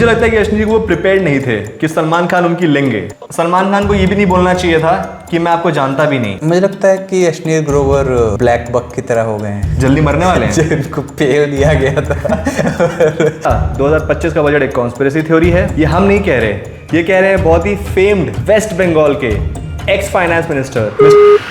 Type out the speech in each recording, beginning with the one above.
मुझे लगता है कि यशनी जी वो प्रिपेयर्ड नहीं थे कि सलमान खान उनकी लेंगे। सलमान खान को ये भी नहीं बोलना चाहिए था कि मैं आपको जानता भी नहीं। मुझे लगता है कि यशनी ग्रोवर ब्लैक बक की तरह हो गए हैं, जल्दी मरने वाले हैं। जिनको पेल दिया गया था। 2025 का बजट एक कॉन्स्पिरेसी थ्योरी है, ये हम नहीं कह रहे, ये कह रहे हैं बहुत ही फेम्ड वेस्ट बंगाल के ex finance minister.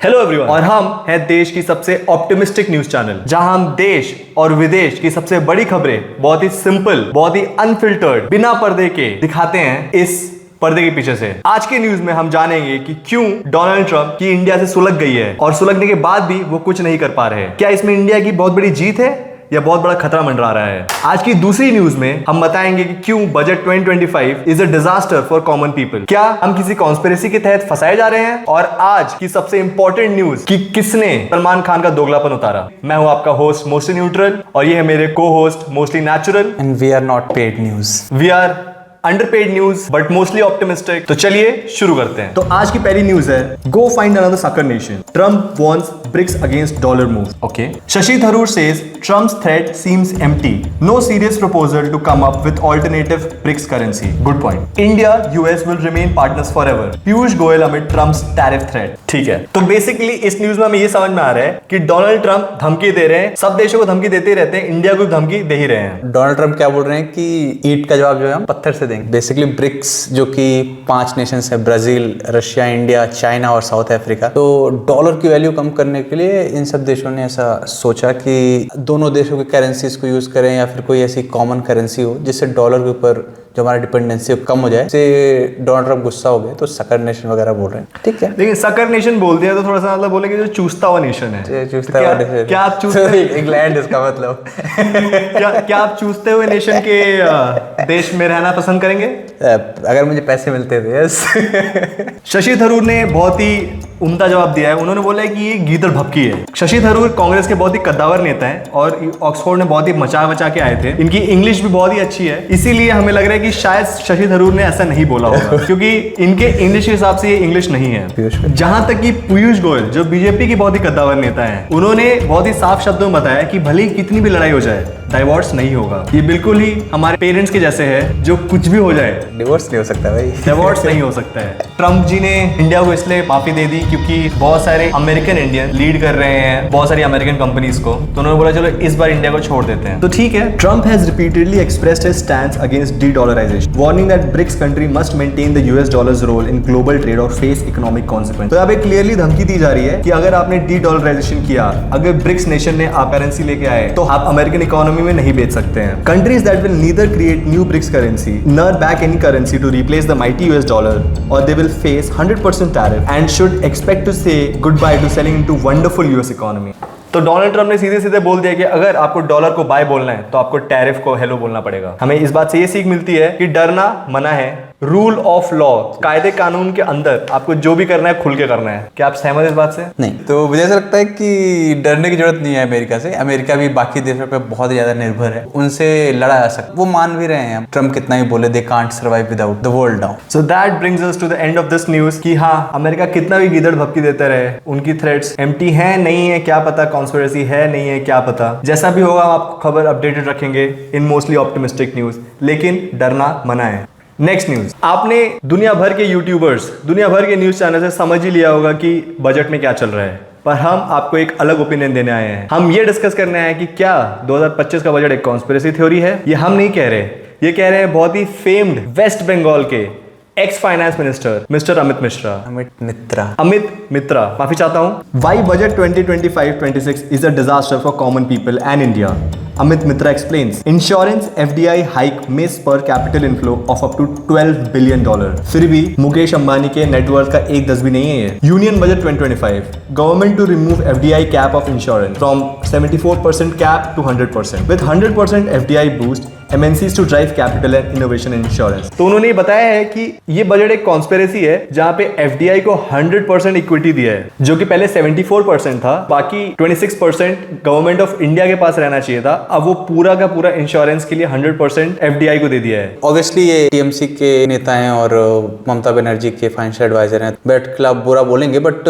Hello everyone, और हम हैं देश की सबसे ऑप्टिमिस्टिक न्यूज चैनल, जहां हम देश और विदेश की सबसे बड़ी खबरें बहुत ही सिंपल, बहुत ही अनफिल्टर्ड, बिना पर्दे के दिखाते हैं इस पर्दे के पीछे से। आज के न्यूज में हम जानेंगे कि क्यों डोनाल्ड ट्रंप की इंडिया से सुलग गई है और सुलगने के बाद भी वो कुछ नहीं कर पा रहे हैं। क्या इसमें इंडिया की बहुत बड़ी जीत है या बहुत बड़ा खतरा मंडरा रहा है? आज की दूसरी न्यूज में हम बताएंगे कि क्यों budget 2025 is a disaster for common people. क्या हम किसी कॉन्स्पिरेसी के तहत फंसाए जा रहे हैं? और आज की सबसे इंपॉर्टेंट न्यूज कि किसने सलमान खान का दोगलापन उतारा। मैं हूं आपका होस्ट मोस्टली न्यूट्रल और ये है मेरे को host mostly natural. And we are not paid news, we are underpaid news but mostly optimistic. तो चलिए शुरू करते हैं। तो आज की पहली न्यूज है, go find another sucker nation, Trump warns BRICS against dollar move. Okay, Shashi Tharoor says Trump's threat seems empty, no serious proposal to come up with alternative BRICS currency. Good point. India US will remain partners forever, Piyush Goyal amid Trump's tariff threat. ठीक है, तो basically इस news में हमें ये समझ में आ रहा है कि डोनाल्ड ट्रम्प धमकी दे रहे हैं, सब देशों को धमकी देते रहते हैं, इंडिया को धमकी दे ही रहे हैं। डोनाल्ड ट्रम्प क्या बोल रहे हैं कि ईट का जवाब जो है हम पत्थर से देंगे। बेसिकली ब्रिक्स जो कि 5 नेशंस है, ब्राजील, रशिया, इंडिया, चाइना और साउथ अफ्रीका, तो डॉलर की वैल्यू कम करने के लिए इन सब देशों ने ऐसा सोचा कि दोनों देशों की करेंसीज को यूज करें या फिर कोई ऐसी कॉमन करेंसी हो जिससे डॉलर के ऊपर जो हमारा डिपेंडेंसी कम हो जाए। से डोनाल्ड ट्रम्प गुस्सा हो गए तो सकर नेशन वगैरह बोल रहे हैं। ठीक है, लेकिन सकर नेशन बोल दिया तो थोड़ा सा मतलब बोले कि जो चूसता हुआ नेशन है। चूसता हुआ नेशन, क्या आप चूसते इंग्लैंड इसका मतलब क्या आप चूसते हुए नेशन के देश में रहना पसंद करेंगे? अगर मुझे पैसे मिलते थे। यस। शशि थरूर ने बहुत ही उम्दा जवाब दिया है। उन्होंने बोला है कि ये गीदड़ भपकी है। शशि थरूर कांग्रेस के बहुत ही कद्दावर नेता हैं और ऑक्सफोर्ड में बहुत ही मचा के आए थे। इनकी इंग्लिश भी बहुत ही अच्छी है, इसीलिए हमें लग रहा है कि शायद शशि थरूर ने ऐसा नहीं बोला होगा क्योंकि इनके इंग्लिश के हिसाब से ये इंग्लिश नहीं है। जहां तक कि पीयूष गोयल जो बीजेपी की बहुत ही कद्दावर नेता है, उन्होंने बहुत ही साफ शब्दों में बताया कि भले ही कितनी भी लड़ाई हो जाए, डाइवोर्स नहीं होगा। ये बिल्कुल ही हमारे पेरेंट्स के जैसे है, जो कुछ भी हो जाए डिवोर्स नहीं हो सकता भाई, डिवोर्स नहीं हो सकता है। ट्रम्प जी ने इंडिया को इसलिए माफी दे दी क्योंकि बहुत सारे अमेरिकन इंडियन लीड कर रहे हैं बहुत सारी अमेरिकन कंपनीज को, तो उन्होंने बोला चलो इस बार इंडिया को छोड़ देते हैं। तो ठीक है। Trump has repeatedly expressed his stand against de-dollarisation, warning that BRICS country must maintain the US dollar's role in global trade और फेस इकोनॉमिक कॉन्सिक्वेंस। तो यहाँ पे क्लियरली धमकी दी जा रही है कि अगर आपने डी-डॉलराइजेशन किया, अगर ब्रिक्स नेशन ने आप करेंसी लेके आए, तो आप अमेरिकन इकोनॉमी में नहीं बेच सकते हैं। Countries that will neither create new BRICS currency nor back any currency to replace the mighty US dollar, or they will face 100% tariff and should expect to say goodbye to selling into wonderful US economy. तो Donald Trump ने सीधे सीधे बोल दिया कि अगर आपको dollar को बाय बोलना है तो आपको टैरिफ को हेलो बोलना पड़ेगा। हमें इस बात से ये सीख मिलती है कि डरना मना है, रूल ऑफ लॉ, कायदे कानून के अंदर आपको जो भी करना है खुल के करना है। क्या आप सहमत इस बात से? नहीं, तो मुझे ऐसा लगता है कि डरने की जरूरत नहीं है अमेरिका से। अमेरिका भी बाकी देशों पे बहुत ज्यादा निर्भर है, उनसे लड़ा जा सकता। वो मान भी रहे हैं, ट्रम्प कितना ही बोले, they can't survive without the world now. So that brings us to the end of this news कि हाँ, अमेरिका कितना भी गीदड़ भपकी देते रहे, उनकी थ्रेट्स एम्प्टी है नहीं है क्या पता, कॉन्स्पिरेसी है नहीं है क्या पता, जैसा भी होगा हम आपको खबर अपडेटेड रखेंगे इन मोस्टली ऑप्टिमिस्टिक न्यूज, लेकिन डरना मना है। नेक्स्ट न्यूज, आपने दुनिया भर के यूट्यूबर्स, दुनिया भर के न्यूज चैनल से समझ ही लिया होगा कि बजट में क्या चल रहा है, पर हम आपको एक अलग ओपिनियन देने आए हैं। हम ये डिस्कस करने आए हैं कि क्या 2025 का बजट एक कॉन्स्पिरेसी थ्योरी है। ये हम नहीं कह रहे, ये कह रहे हैं बहुत ही फेम्ड वेस्ट बंगाल के ex finance minister mister Amit Mitra, माफी चाहता हूं। Why budget 2025-26 is a disaster for common people and India, Amit Mitra explains. Insurance FDI hike may spur capital inflow of up to $12 billion. फिर भी मुकेश अंबानी के नेटवर्थ का 1/10 भी नहीं है ये। Union budget 2025, government to remove FDI cap of insurance from 74% cap to 100%. With 100% FDI boost, MNCs to drive capital and innovation in insurance। तो उन्होंने बताया है कि ये बजट एक कॉन्स्पिरेसी है जहां पे FDI को 100% इक्विटी दिया है, जो कि पहले 74% था, बाकी 26% गवर्नमेंट ऑफ इंडिया के पास रहना चाहिए था। अब वो पूरा का पूरा इंश्योरेंस के लिए 100% FDI को दे दिया है। ऑब्वियसली ये TMC के नेता हैं और ममता बनर्जी के फाइनेंशियल एडवाइजर हैं, बैठ के आप बुरा बोलेंगे, but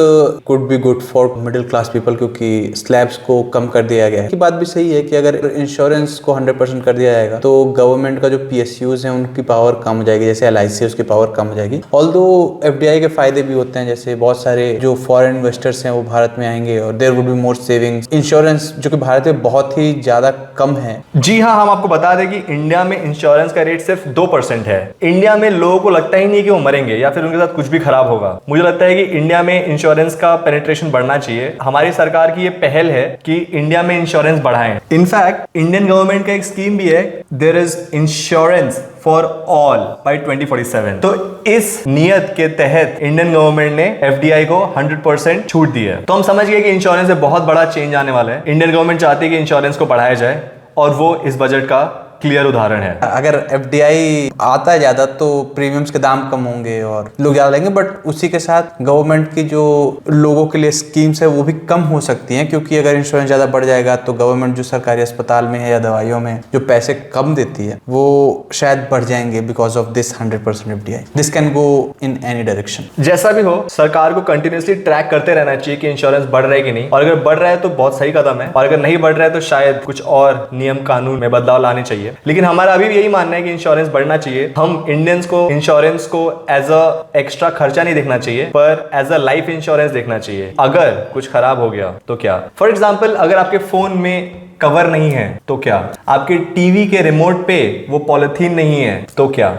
could be good for middle class people, क्योंकि स्लैब्स को कम कर दिया गया है। की बात भी सही है कि अगर इंश्योरेंस को 100% कर दिया जाएगा तो गवर्नमेंट का जो PSUs हैं उनकी पावर कम हो जाएगी, जैसे LIC उसकी पावर कम हो जाएगी। ऑल्दो FDI के फायदे भी होते हैं, जैसे बहुत सारे जो फॉरेन इन्वेस्टर्स हैं वो भारत में आएंगे और there would be more savings. Insurance जो कि भारत में बहुत ही ज्यादा कम है। जी हाँ, हम आपको बता दें कि इंडिया में इंश्योरेंस का रेट सिर्फ 2% है। इंडिया में लोगों को लगता ही नहीं कि वो मरेंगे या फिर उनके साथ कुछ भी खराब होगा। मुझे लगता है कि इंडिया में इंश्योरेंस का पेनिट्रेशन बढ़ना चाहिए। हमारी सरकार की ये पहल है कि इंडिया में इंश्योरेंस बढ़ाएं। इनफैक्ट इंडियन गवर्नमेंट का एक स्कीम भी है, there is insurance for all by 2047। तो इस नियत के तहत इंडियन गवर्नमेंट ने FDI को 100% छूट दी है। तो हम समझ गए कि इंश्योरेंस में बहुत बड़ा चेंज आने वाला है। इंडियन गवर्नमेंट चाहती है कि इंश्योरेंस को बढ़ाया जाए और वो इस बजट का क्लियर उदाहरण है। अगर FDI आता है ज्यादा तो प्रीमियम्स के दाम कम होंगे और लोग ज्यादा लेंगे, बट उसी के साथ गवर्नमेंट की जो लोगों के लिए स्कीम्स है वो भी कम हो सकती हैं, क्योंकि अगर इंश्योरेंस ज्यादा बढ़ जाएगा तो गवर्नमेंट जो सरकारी अस्पताल में है या दवाइयों में जो पैसे कम देती है वो शायद बढ़ जाएंगे because of this 100% FDI। This can go in any direction. जैसा भी हो, सरकार को कंटिन्यूसली ट्रैक करते रहना चाहिए कि इंश्योरेंस बढ़ रहा है कि नहीं, और अगर बढ़ रहा है तो बहुत सही कदम है, और अगर नहीं बढ़ रहा है तो शायद कुछ और नियम कानून में बदलाव लाने चाहिए। लेकिन हमारा अभी भी यही मानना है कि इंश्योरेंस बढ़ना चाहिए। हम इंडियंस को इंश्योरेंस को एज अ एक्स्ट्रा खर्चा नहीं देखना चाहिए, पर एज अ लाइफ इंश्योरेंस देखना चाहिए। अगर कुछ खराब हो गया तो क्या? फॉर एग्जाम्पल, अगर आपके फोन में कवर नहीं है तो क्या? आपके टीवी के रिमोट पे वो पॉलिथीन नहीं है तो क्या?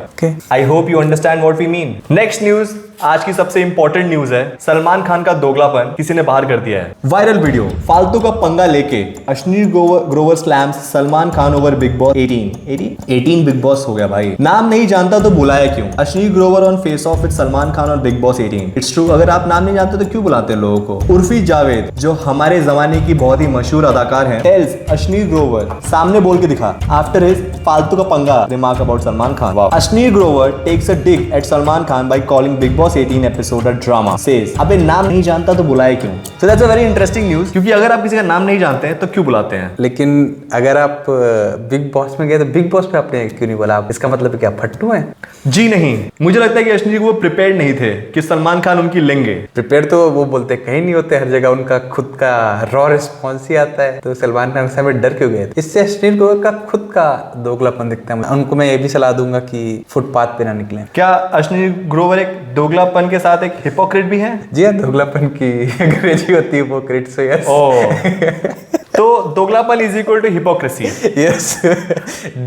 I hope you understand what we mean. Next news, आज की सबसे इंपॉर्टेंट न्यूज है। सलमान खान का दोगलापन किसी ने बाहर कर दिया है। वायरल वीडियो, फालतू का पंगा लेके Ashneer Grover slams Salman Khan over big Boss 18 big boss हो गया भाई। नाम नहीं जानता तो बुलाया क्यों? Ashneer Grover on face of with Salman Khan और बिग बॉस 18। इट्स ट्रू, अगर आप नाम नहीं जानते तो क्यों बुलाते हैं लोगों को? उर्फी जावेद, जो हमारे जमाने की बहुत ही मशहूर अदाकार है, टेल्स अश्नीर ग्रोवर सामने बोल के दिखा आफ्टर हिज फालतू का पंगा remark about Salman Khan. Ashneer Grover takes a dig at Salman Khan by calling Bigg Boss 18 episode a drama. Says, अबे नाम नहीं जानता तो बुलाए क्यों? So that's a very interesting news, क्योंकि अगर आप किसी का नाम नहीं जानते हैं तो क्यों बुलाते हैं? लेकिन अगर आप बिग बॉस में गए तो बिग बॉस पे आपने क्यों नहीं बोला? इसका मतलब क्या फट्टू है? जी नहीं, मुझे लगता है कि अश्नीर वो प्रिपेयर्ड नहीं थे कि सलमान खान उनकी लेंगे। प्रिपेयर तो वो बोलते कहीं नहीं होते, हर जगह उनका खुद का रॉ रिस्पॉन्स ही आता है। तो सलमान खान से डर क्यों गए? इससे अश्नीर ग्रोवर का खुद का दोगलापन दिखता है। उनको मैं ये भी सलाह दूंगा कि फुटपाथ पे ना निकलें। क्या अश्नीर ग्रोवर एक दोगलापन के साथ एक हिपोक्रेट भी है? जी हाँ, दोगलापन की अंग्रेजी होती है हिपोक्रेट, सो यस। तो दोगलापन is equal to hypocrisy. Yes,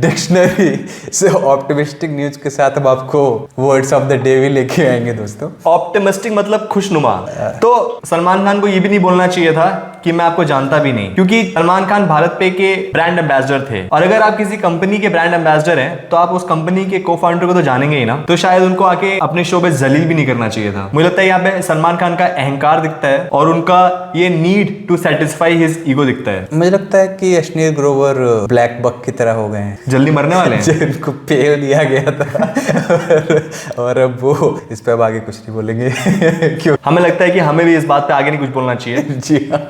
dictionary से ऑप्टिमिस्टिक न्यूज के साथ हम आपको वर्ड्स ऑफ द डे भी लेके आएंगे दोस्तों। ऑप्टिमिस्टिक मतलब खुशनुमा। तो सलमान खान को ये भी नहीं बोलना चाहिए था कि मैं आपको जानता भी नहीं, क्योंकि सलमान खान भारत पे के ब्रांड एम्बेसडर थे, और अगर आप किसी कंपनी के ब्रांड एम्बेसडर हैं तो आप उस कंपनी के को फाउंडर को तो जानेंगे ही ना। तो शायद उनको आके अपने शो पे जलील भी नहीं करना चाहिए था। मुझे लगता है यहाँ पे सलमान खान का अहंकार दिखता है और उनका ये need to satisfy his ego दिखता है। मुझे लगता है कि अश्नीर ग्रोवर ब्लैक बक की तरह हो गए हैं, जल्दी मरने वाले हैं। जिनको पेल दिया गया था और अब वो इस पे अब आगे कुछ नहीं बोलेंगे। क्यों? हमें लगता है कि हमें भी इस बात पे आगे नहीं कुछ बोलना चाहिए। जी हाँ,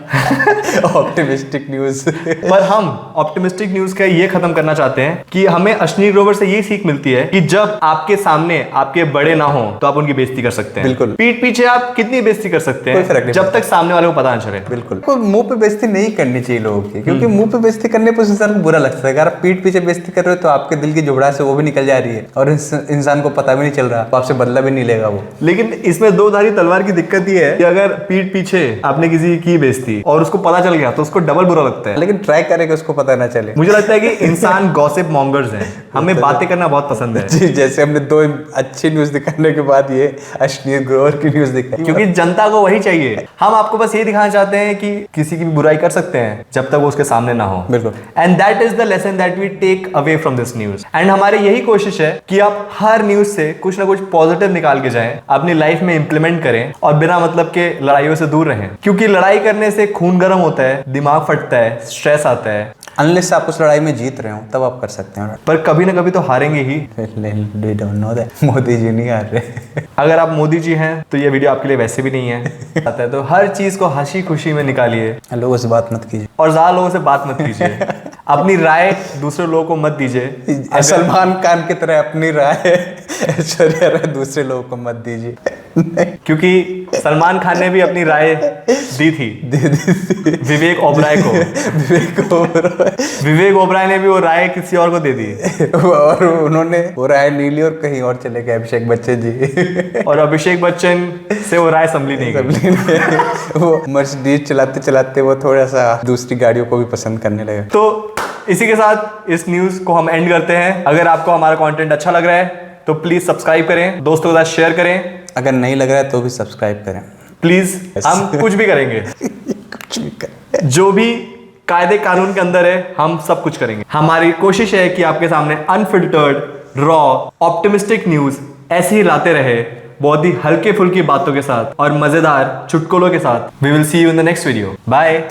ऑप्टिमिस्टिक न्यूज। पर हम ऑप्टिमिस्टिक न्यूज का ये खत्म करना चाहते हैं कि हमें अश्नीर ग्रोवर से ये सीख मिलती है कि जब आपके सामने आपके बड़े ना हो तो आप उनकी बेइज्जती कर सकते हैं। बिल्कुल। पीठ पीछे आप कितनी बेइज्जती कर सकते हैं जब तक सामने वाले को पता ना चले। बिल्कुल, मुंह पे बेइज्जती नहीं करनी चाहिए लोगों की, क्योंकि मुंह पे बेइज्जती करने पर इंसान को बुरा लगता है। अगर आप पीठ पीछे बेइज्जती कर रहे हो तो आपके दिल की जुबड़ा से वो भी निकल जा रही है और इंसान को पता भी नहीं चल रहा, तो आपसे बदला भी नहीं लेगा वो। लेकिन इसमें दो धारी तलवार की दिक्कत ये है कि अगर पीठ पीछे आपने किसी की बेइज्जती और उसको पता चल गया तो उसको डबल बुरा लगता है। लेकिन ट्राई करेगा उसको पता ना चले। मुझे लगता है कि इंसान गॉसिप मॉन्गर्स हैं, हमें बातें करना बहुत पसंद है। जी, जैसे हमने दो अच्छी न्यूज दिखाने के बाद ये अश्नीर ग्रोवर की न्यूज दिखाई, क्योंकि जनता को वही चाहिए। हम आपको बस ये दिखाना चाहते हैं कि किसी की भी बुराई कर सकते हैं जब तक वो उसके सामने ना हो। बिल्कुल। And that is the lesson that we take away from this news. And हमारी यही कोशिश है कि आप हर न्यूज से कुछ ना कुछ पॉजिटिव निकाल के जाएं, अपनी लाइफ में इंप्लीमेंट करें और बिना मतलब के लड़ाइयों से दूर रहें, क्योंकि लड़ाई करने से खून गर्म होता है, दिमाग फटता है, स्ट्रेस आता है, अनलेस आप उस लड़ाई में जीत रहे हो तब आप कर सकते हैं। पर कभी ना कभी तो हारेंगे ही। We don't know that। Modi ji नहीं हार रहे। अगर आप मोदी जी हैं तो ये वीडियो आपके लिए वैसे भी नहीं है। आता है तो हर चीज को हंसी खुशी में निकालिए लोगों से बात मत कीजिए और ज्यादा लोगों से बात मत कीजिए। अपनी राय दूसरे लोगों को मत दीजिए। सलमान खान की तरह अपनी राय ऐश्वर्या राय दूसरे लोगों को मत दीजिए। क्योंकि सलमान खान ने भी अपनी राय दी थी विवेक ओबराय को। विवेक ओबराय ने भी वो राय किसी और को दे दी और उन्होंने वो राय नहीं ली और कहीं और चले गए अभिषेक बच्चन जी। और अभिषेक बच्चन से वो राय संभली नहीं गई। वो मर्सिडीज चलाते चलाते वो थोड़ा सा दूसरी गाड़ियों को भी पसंद करने लगे। तो इसी के साथ इस न्यूज को हम एंड करते हैं। अगर आपको हमारा कंटेंट अच्छा लग रहा है तो प्लीज सब्सक्राइब करें, दोस्तों के साथ शेयर करें। अगर नहीं लग रहा है तो भी सब्सक्राइब करें प्लीज। हम कुछ भी करेंगे, कुछ भी करें। जो भी कायदे कानून के अंदर है हम सब कुछ करेंगे। हमारी कोशिश है कि आपके सामने अनफिल्टर्ड रॉ ऑप्टिमिस्टिक न्यूज ऐसे ही लाते रहे, बहुत ही हल्के फुल्की बातों के साथ और मजेदार चुटकुलों के साथ। We will see you in the next video. Bye.